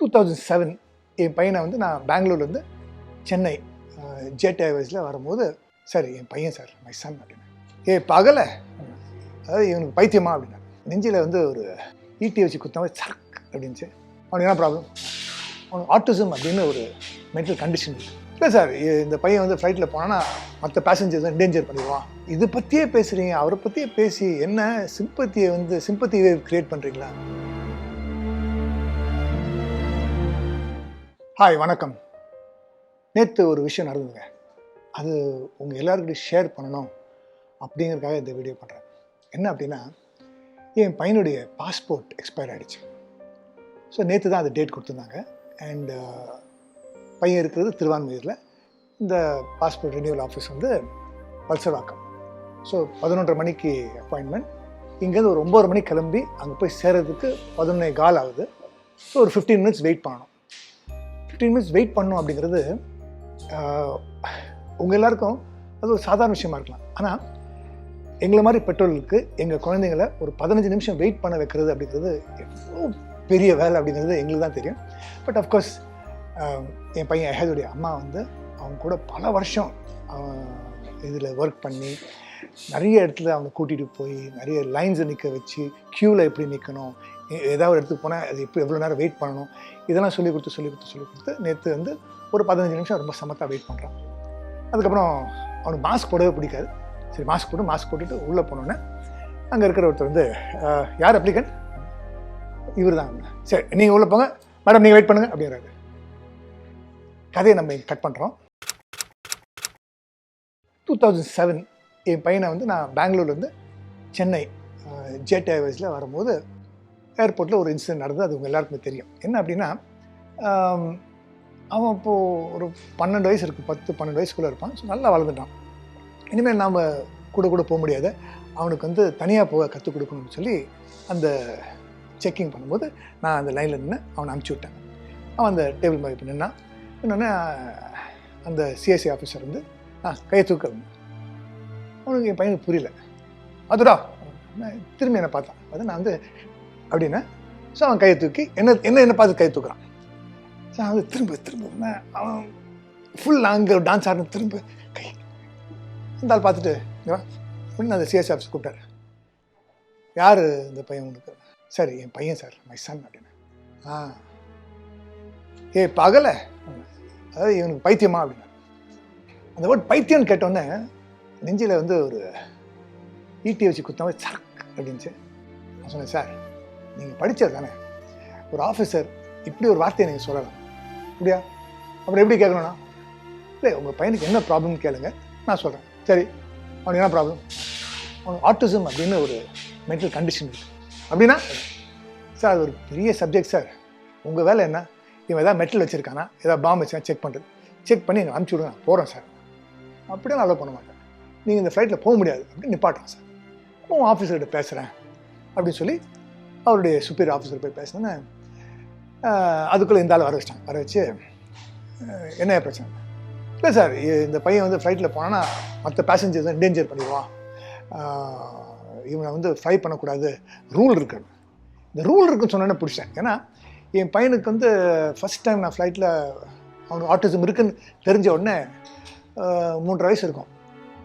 2007 என் பையனை வந்து நான் பெங்களூர்லேருந்து சென்னை ஜெட் ஏர்வேஸில் வரும்போது, சார் என் பையன் சார் மை சன் அப்படின்னு. பகலை அதாவது இவனுக்கு பைத்தியமா அப்படின்னா, நெஞ்சில் வந்து ஒரு ஈட்டி வச்சு குத்தாம சரக் அப்படின்ச்சு. அவனுக்கு என்ன ப்ராப்ளம்? அவனுக்கு ஆட்டிசம் அப்படின்னு ஒரு மென்டல் கண்டிஷன் இருக்குது. இல்லை சார், இந்த பையன் வந்து ஃப்ளைட்டில் போனான்னா மற்ற பேசஞ்சர்ஸ் என்டேஞ்சர் பண்ணிடுவான். இது பற்றியே பேசுகிறீங்க, அவரை பற்றியே பேசி என்ன சிம்பத்தியை க்ரியேட் பண்ணுறீங்களா? ஹாய், வணக்கம். நேற்று ஒரு விஷயம் நடந்ததுங்க. அது உங்கள் எல்லாருக்கிட்டையும் ஷேர் பண்ணணும் அப்படிங்கிறதுக்காக இந்த வீடியோ பண்ணுறேன். என்ன அப்படின்னா, என் பையனுடைய பாஸ்போர்ட் எக்ஸ்பயர் ஆகிடுச்சு. ஸோ நேற்று தான் அது டேட் கொடுத்துருந்தாங்க. அண்டு பையன் இருக்கிறது திருவான்மையூரில். இந்த பாஸ்போர்ட் ரினியூவல் ஆஃபீஸ் வந்து வல்சவாக்கம். ஸோ 11:30 மணிக்கு அப்பாயின்மெண்ட். இங்கேருந்து ஒரு 9 மணிக்கு கிளம்பி அங்கே போய் சேர்கிறதுக்கு 11:15 ஆகுது. ஸோ ஒரு 15 மினிட்ஸ் வெயிட் பண்ணணும். 15 மினிட்ஸ் வெயிட் பண்ணணும் அப்படிங்கிறது உங்கள் எல்லாருக்கும் அது ஒரு சாதாரண விஷயமா இருக்கலாம். ஆனால் எங்களை மாதிரி பெற்றோர்களுக்கு எங்கள் குழந்தைங்களை ஒரு 15 நிமிஷம் வெயிட் பண்ண வைக்கிறது அப்படிங்கிறது எவ்வளோ பெரிய வேலை அப்படிங்கிறது எங்களுக்கு தான் தெரியும். பட் அஃப்கோர்ஸ் என் பையன் எஹதுடைய அம்மா வந்து அவங்க கூட பல வருஷம் இதில் ஒர்க் பண்ணி நிறைய இடத்துல அவங்க கூட்டிகிட்டு போய் நிறைய லைன்ஸை நிற்க வச்சு க்யூவில் எப்படி நிற்கணும், ஏதாவது இடத்துக்கு போனால் அது எப்படி எவ்வளோ நேரம் வெயிட் பண்ணணும், இதெல்லாம் சொல்லிக் கொடுத்து நேற்று வந்து ஒரு 15 நிமிஷம் ரொம்ப சமத்தாக வெயிட் பண்ணுறான். அதுக்கப்புறம் அவனுக்கு மாஸ்க் போடவே பிடிக்காது. சரி மாஸ்க் போட்டுட்டு உள்ளே போனோன்னே அங்கே இருக்கிற ஒருத்தர் வந்து, யார் அப்ளிகன்ட்? இவர் தான். சரி நீங்கள் உள்ளே போங்க மேடம், நீங்கள் வெயிட் பண்ணுங்கள் அப்படிங்கிறாரு. கதையை நம்ம கட் பண்ணுறோம். 2007 என் பையனை வந்து நான் பெங்களூர்லேருந்து சென்னை ஜெட் ஏர்வேஸில் வரும்போது ஏர்போர்ட்டில் ஒரு இன்சிடென்ட் நடந்தது. அது உங்கள் எல்லாருக்குமே தெரியும். என்ன அப்படின்னா, அவன் இப்போது ஒரு 12 வயசு இருக்குது, 10-12 வயசுக்குள்ளே இருப்பான். ஸோ நல்லா வளர்ந்துட்டான். இனிமேல் நாம் கூட போக முடியாது, அவனுக்கு வந்து தனியாக போக கற்றுக் கொடுக்கணும்னு சொல்லி அந்த செக்கிங் பண்ணும்போது நான் அந்த லைனில் நின்று அவனை அனுப்பிச்சி விட்டேன். அவன் அந்த டேபிள் மாதிரி நின்னான். இன்னொன்று அந்த சிஎஸ்சி ஆஃபீஸர் வந்து கையை தூக்க. அவனுக்கு என் பையனுக்கு புரியல. அதுடா திரும்பி என்னை பார்த்தான். அது நான் வந்து அப்படின்னா, ஸோ அவன் கையை தூக்கி என்ன பார்த்து கையை தூக்குறான். ஸோ அவன் வந்து திரும்ப அவன் ஃபுல் அங்கே டான்ஸ் ஆடணும், திரும்ப கை இந்த ஆள் பார்த்துட்டு அப்படின்னு அந்த சிஎஸ்சி ஆஃபீஸ் கூப்பிட்டாரு. யார் இந்த பையன் உங்களுக்கு? சார் என் பையன் சார் மை சன் அப்படின்னு. பகலை அதாவது இவனுக்கு பைத்தியமா அப்படின்னா, அந்த வேர்ட் பைத்தியம்னு கேட்டோன்னே நெஞ்சில் வந்து ஒரு ஈட்டி வச்சு குத்தாம சரக் அப்படின்ச்சு. நான் சொன்னேன், சார் நீங்கள் படித்தது தானே, ஒரு ஆஃபீஸர் இப்படி ஒரு வார்த்தையை நீங்கள் சொல்லலாம் அப்படியா? அப்புறம் எப்படி கேட்கணும்னா, இல்லை உங்கள் பையனுக்கு என்ன ப்ராப்ளம்னு கேளுங்க, நான் சொல்கிறேன். சரி அவனுக்கு என்ன ப்ராப்ளம்? அவனுக்கு ஆட்டிசம் அப்படின்னு ஒரு மென்டல் கண்டிஷன் இருக்குது அப்படின்னா, சார் அது ஒரு பெரிய சப்ஜெக்ட் சார். உங்கள் வேலை என்ன? இவன் எதாவது மெட்டல் வச்சுருக்கானா, ஏதாவது பாம்பு வச்சுருக்கான் செக் பண்ணுறது. செக் பண்ணி எங்களை அனுப்பிச்சி விடுங்க, நான் போகிறேன் சார். அப்படியே நான் அலோவ் பண்ண மாட்டேன். நீங்கள் இந்த ஃப்ளைட்டில் போக முடியாது அப்படின்னு நிப்பாட்டுறேன் சார். உங்கள் ஆஃபீஸர்கிட்ட பேசுகிறேன் அப்படின்னு சொல்லி அவருடைய சுப்பீரியர் ஆஃபீஸர் போய் பேசினேன்னு அதுக்குள்ளே இந்த ஆள் வர வச்சு என்ன பிரச்சனை? இல்லை சார், இந்த பையன் வந்து ஃப்ளைட்டில் போனான்னா மற்ற பேசஞ்சர்ஸ் என்டேஞ்சர் பண்ணிடுவான், இவனை வந்து ஃப்ளை பண்ணக்கூடாது, ரூல் இருக்குது. இந்த ரூல் இருக்குன்னு சொன்னோன்னே பிடிச்சேன். ஏன்னா என் பையனுக்கு வந்து ஃபஸ்ட் டைம் நான் ஃப்ளைட்டில் அவனுக்கு ஆட்டிசம் இருக்குதுன்னு தெரிஞ்ச உடனே 3.5 வயசு இருக்கும்.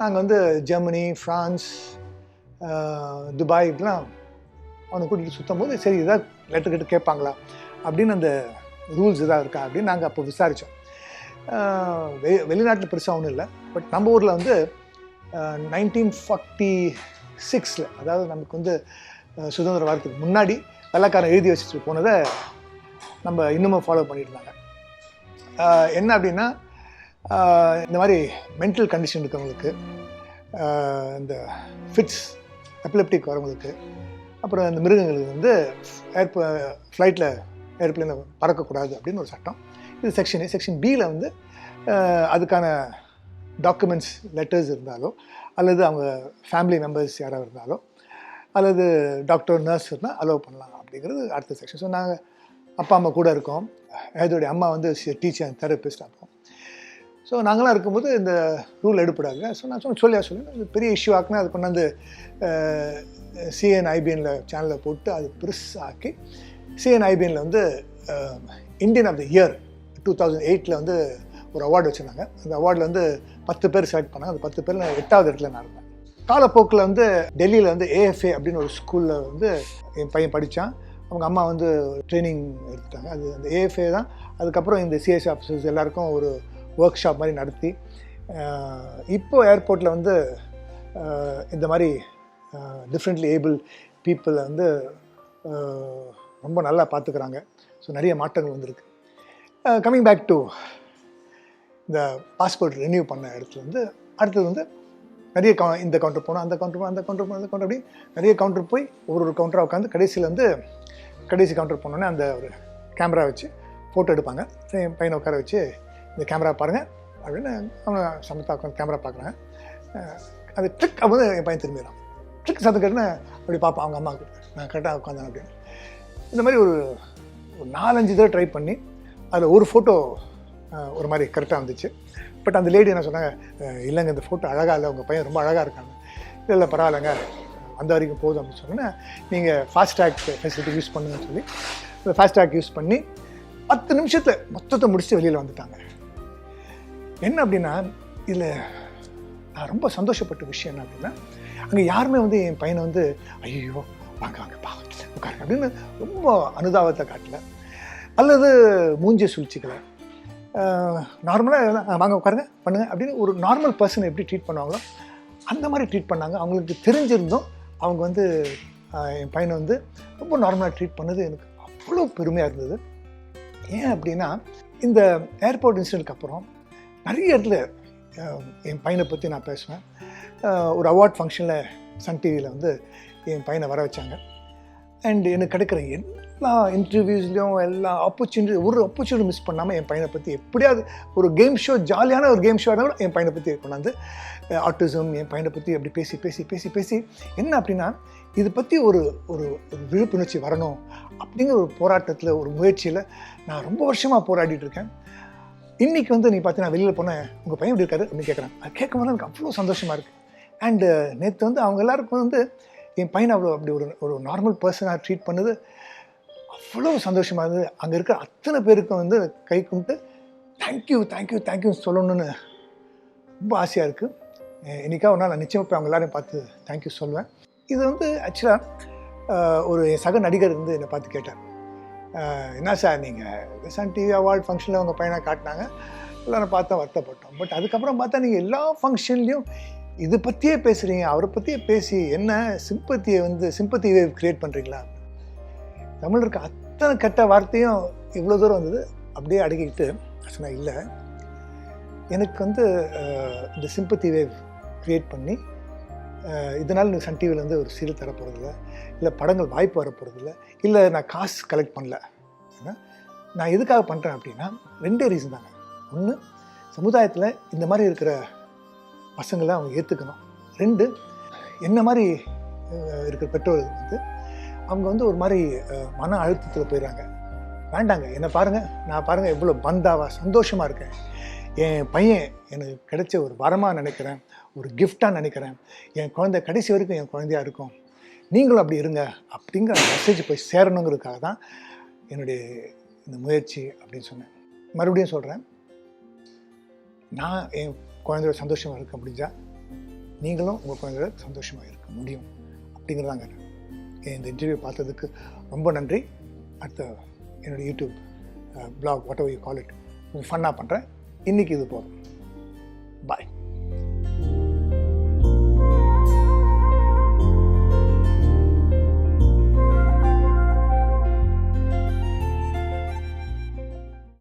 நாங்கள் வந்து ஜெர்மனி, ஃப்ரான்ஸ், துபாய் இப்படிலாம் அவனை கூட்டிகிட்டு சுற்றும் போது, சரி இதாக லெட்டர் கிட்ட கேட்பாங்களா அப்படின்னு அந்த ரூல்ஸ் இதாக இருக்கா அப்படின்னு நாங்கள் அப்போ விசாரித்தோம். வெளிநாட்டில் பெருசாக ஒன்றும் இல்லை. பட் நம்ம ஊரில் வந்து 1946 அதாவது நமக்கு வந்து சுதந்திர வாரத்துக்கு முன்னாடி வெள்ளைக்காரன் எழுதி வச்சுட்டு போனதை நம்ம இன்னமும் ஃபாலோ பண்ணியிருந்தாங்க. என்ன அப்படின்னா, இந்த மாதிரி மென்டல் கண்டிஷன் இருக்கிறவங்களுக்கு, இந்த ஃபிட்ஸ் எபிலெப்டிக் வரவங்களுக்கு, அப்புறம் இந்த மிருகங்களுக்கு வந்து ஃப்ளைட்டில் ஏர்ப்ளைனில் பறக்கக்கூடாது அப்படின்னு ஒரு சட்டம். இது செக்ஷன் பியில் வந்து அதுக்கான டாக்குமெண்ட்ஸ் லெட்டர்ஸ் இருந்தாலோ, அல்லது அவங்க ஃபேமிலி மெம்பர்ஸ் யாராவது இருந்தாலோ, அல்லது டாக்டர் நர்ஸ் இருந்தால் அலோவ் பண்ணலாம் அப்படிங்கிறது அடுத்த செக்ஷன். ஸோ நாங்கள் அப்பா அம்மா கூட இருக்கோம். அதோடைய அம்மா வந்து டீச்சர் தெரபிஸ்ட் ஆகும். ஸோ நாங்களாம் இருக்கும்போது இந்த ரூல் எடுப்படாதுங்க. ஸோ நான் சொல்லி பெரிய இஷ்யூ ஆக்குனா அது கொண்டாந்து சிஎன்ஐபிஎனில் சேனலில் போட்டு அது பெருசாக்கி சிஎன்ஐபிஎனில் வந்து இந்தியன் ஆஃப் த இயர் 2008 வந்து ஒரு அவார்டு வச்சுருந்தாங்க. அந்த அவார்டில் வந்து 10 பேர் செலக்ட் பண்ணாங்க. அந்த 10 பேரில் 8வது இடத்துல நான் இருந்தேன். காலப்போக்கில் வந்து டெல்லியில் வந்து AFA அப்படின்னு ஒரு ஸ்கூலில் வந்து என் பையன் படித்தான். அவங்க அம்மா வந்து ட்ரைனிங் எடுத்துட்டாங்க. அது அந்த AFA தான். அதுக்கப்புறம் இந்த CSI ஆஃபீஸர்ஸ் எல்லாருக்கும் ஒரு ஒர்க் ஷாப் மாதிரி நடத்தி இப்போது ஏர்போர்ட்டில் வந்து இந்த மாதிரி டிஃப்ரெண்ட்லி ஏபிள் பீப்புளை வந்து ரொம்ப நல்லா பார்த்துக்கிறாங்க. ஸோ நிறைய மாற்றங்கள் வந்திருக்கு. கம்மிங் பேக் டு இந்த பாஸ்போர்ட் ரெனியூ பண்ண இடத்துல வந்து அடுத்தது வந்து நிறைய இந்த கவுண்டர் போனோம், அந்த கவுண்டர் போனோம், அந்த கவுண்டர் போனோம், அந்த கவுண்டர் அப்படி நிறைய கவுண்டர் போய் ஒரு கவுண்டராக உட்காந்து கடைசியில் வந்து கடைசி கவுண்டர் போனோன்னே அந்த ஒரு கேமரா வச்சு ஃபோட்டோ எடுப்பாங்க. என் பையனை உட்கார வச்சு இந்த கேமரா பாருங்கள் அப்படின்னு அவங்க சமத்தா உட்காந்து கேமரா பார்க்குறாங்க. அது ட்ரிக் அப்போ என் பையன் திரும்பிடுறான். ட்ரிக் சத்தம் கேட்டுன்னு அப்படி பார்ப்பேன் அவங்க அம்மா கிட்ட, நான் கரெக்டாக உட்காந்தேன் அப்படின்னு. இந்த மாதிரி ஒரு 4-5 தடவை ட்ரை பண்ணி அதில் ஒரு ஃபோட்டோ ஒரு மாதிரி கரெக்டாக வந்துச்சு. பட் அந்த லேடி என்ன சொன்னாங்க, இல்லைங்க இந்த ஃபோட்டோ அழகாக இல்லை, உங்கள் பையன் ரொம்ப அழகாக இருக்காங்க. இல்லை பரவாயில்லைங்க அந்த வரைக்கும் போதும் அப்படின்னு சொன்னேன்னா, நீங்கள் ஃபாஸ்ட் ட்ராக் ஃபெசிலிட்டி யூஸ் பண்ணுங்கன்னு சொல்லி அந்த ஃபாஸ்ட் ட்ராக் யூஸ் பண்ணி 10 நிமிஷத்தில் மொத்தத்தை முடிச்சுட்டு வெளியில் வந்துட்டாங்க. என்ன அப்படின்னா இதில் நான் ரொம்ப சந்தோஷப்பட்ட விஷயம் என்ன அப்படின்னா, அங்கே யாருமே வந்து என் பையனை வந்து ஐயோ வாங்க வாங்க பா உட்காருங்க அப்படின்னு ரொம்ப அனுதாபத்தை காட்டல, அல்லது மூஞ்சியை சுழிச்சிக்கலை. நார்மலாக வாங்க உட்காருங்க பண்ணுங்கள் அப்படின்னு ஒரு நார்மல் பர்சனை எப்படி ட்ரீட் பண்ணுவாங்களோ அந்த மாதிரி ட்ரீட் பண்ணாங்க. அவங்களுக்கு தெரிஞ்சிருந்தோம் அவங்க வந்து என் பையனை வந்து ரொம்ப நார்மலாக ட்ரீட் பண்ணது எனக்கு அவ்வளோ பெருமையாக இருந்தது. ஏன் அப்படின்னா இந்த ஏர்போர்ட் இன்சிடென்ட்க்கு அப்புறம் நிறைய இடத்துல என் பையனை பற்றி நான் பேசுவேன். ஒரு அவார்ட் ஃபங்க்ஷனில் சன் டிவியில் வந்து என் பையனை வர வச்சாங்க. அண்ட் எனக்கு கிடைக்கிற எல்லா இன்டர்வியூஸ்லேயும் எல்லா ஒரு ஆப்பர்ச்சுனிட்டி மிஸ் பண்ணாமல் என் பையனை பற்றி எப்படியாவது ஒரு கேம் ஷோ, ஜாலியான ஒரு கேம் ஷோ கூட என் பையனை பற்றி கொண்டாந்து ஆட்டிசம் என் பையனை பற்றி அப்படி பேசி பேசி பேசி பேசி என்ன அப்படின்னா இதை பற்றி ஒரு ஒரு விழிப்புணர்ச்சி வரணும் அப்படிங்கிற ஒரு போராட்டத்தில் ஒரு முயற்சியில் நான் ரொம்ப வருஷமாக போராடிட்டு இருக்கேன். இன்றைக்கி வந்து நீ பார்த்தீங்கன்னா வெளியில் போனேன், உங்கள் பையன் எப்படி இருக்காரு அப்படின்னு கேட்குறேன். அது கேட்கும்போது எனக்கு அவ்வளோ சந்தோஷமாக இருக்குது. அண்டு நேற்று வந்து அவங்க எல்லாருக்கும் வந்து என் பையனை அவ்வளோ அப்படி ஒரு நார்மல் பர்சனாக ட்ரீட் பண்ணது அவ்வளோ சந்தோஷமாக இருந்தது. அங்கே இருக்கிற அத்தனை பேருக்கும் வந்து கை கும்பிட்டு தேங்க்யூ தேங்க்யூ தேங்க்யூன்னு சொல்லணுன்னு ரொம்ப ஆசையாக இருக்குது. இன்றைக்கா ஒரு நாள் நான் நிச்சயமாக போய் அவங்க எல்லாரையும் பார்த்து தேங்க்யூ சொல்லுவேன். இது வந்து ஆக்சுவலாக ஒரு சக நடிகர் வந்து என்னை பார்த்து கேட்டார், என்ன சார் நீங்கள் சன் டிவி அவார்ட் ஃபங்க்ஷனில் உங்கள் பையனை காட்டினாங்க, எல்லோரும் பார்த்தா வருத்தப்பட்டோம். பட் அதுக்கப்புறம் பார்த்தா நீங்கள் எல்லா ஃபங்க்ஷன்லேயும் இதை பற்றியே பேசுகிறீங்க, அவரை பற்றியே பேசி என்ன சிம்பத்தி வேவ் க்ரியேட் பண்ணுறீங்களா? தமிழ் இருக்க அத்தனை கெட்ட வார்த்தையும் இவ்வளோ தூரம் வந்தது அப்படியே அடக்கிக்கிட்டு சொன்னால் இல்லை, எனக்கு வந்து இந்த சிம்பத்தி வேவ் க்ரியேட் பண்ணி இதனால் எனக்கு சன் டிவியில் வந்து ஒரு சீரியல் தரப்போகிறதில்ல, இல்லை படங்கள் வாய்ப்பு வரப்போகிறதில்ல, இல்லை நான் காசு கலெக்ட் பண்ணல. நான் எதுக்காக பண்ணுறேன் அப்படின்னா 2 ரீசன் தாங்க. ஒன்று, சமுதாயத்தில் இந்த மாதிரி இருக்கிற பசங்களை அவங்க ஏற்றுக்கணும். 2, என்ன மாதிரி இருக்கிற பெற்றோர்கள் வந்து அவங்க வந்து ஒரு மாதிரி மன அழுத்தத்தில் போயிடுறாங்க. வேண்டாங்க, என்னை பாருங்கள், நான் பாருங்கள் எவ்வளோ பந்தாவாக சந்தோஷமாக இருக்கேன், என் பையன் எனக்கு கிடைச்ச ஒரு வரமாக நினைக்கிறேன், ஒரு கிஃப்டாக நினைக்கிறேன், என் குழந்தை கடைசி வரைக்கும் என் குழந்தையாக இருக்கும், நீங்களும் அப்படி இருங்க அப்படிங்கிற மெசேஜ் போய் சேரணுங்கிறதுக்காக தான் என்னுடைய இந்த முயற்சி அப்படின்னு சொன்னேன். மறுபடியும் சொல்கிறேன், நான் என் குழந்தையோட சந்தோஷமாக இருக்க முடிஞ்சால் நீங்களும் உங்கள் குழந்தையோட சந்தோஷமாக இருக்க முடியும் அப்படிங்கிறதாங்க. இந்த இன்டர்வியூ பார்த்ததுக்கு ரொம்ப நன்றி. அடுத்த என்னுடைய YouTube blog whatever you call it ஃபன்னாக பண்ணுறேன். இன்றைக்கி இது போதும்.